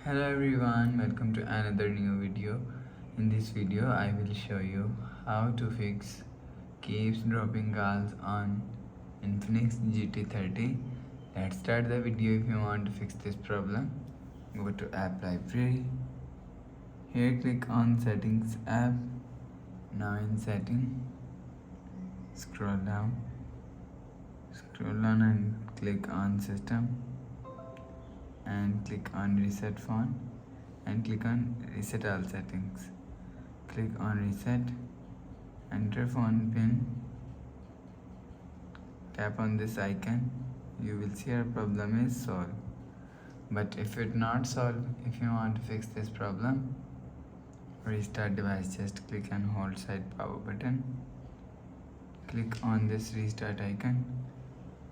Hello everyone, welcome to another new video. In this video I will show you how to fix keeps dropping calls on Infinix GT30. Let's start the video. If you want to fix this problem, go to app library. Here click on settings app. Now in setting, scroll down and click on system and click on reset phone and click on reset all settings. Click on reset, enter phone pin, tap on this icon. You will see our problem is solved. But if it not solved, if you want to fix this problem, restart device, just click and hold side power button. Click on this restart icon.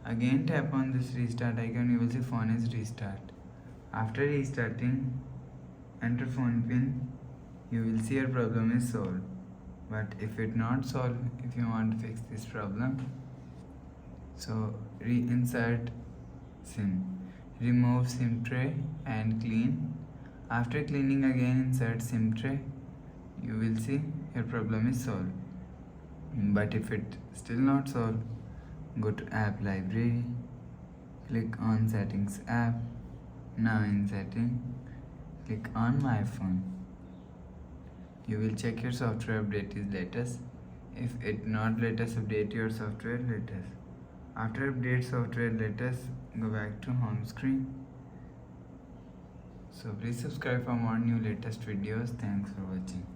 Again tap on this restart icon, you will see phone is restart. After restarting, enter phone pin, you will see your problem is solved. But if it not solved, if you want to fix this problem, so reinsert SIM, remove SIM tray and clean. After cleaning, again insert SIM tray, you will see your problem is solved. But if it still not solved, go to app library, click on settings app. Now in setting, click on my phone. You will check your software update is latest. If it not latest, update your software latest. After update software latest, go back to home screen. So please subscribe for more new latest videos. Thanks for watching.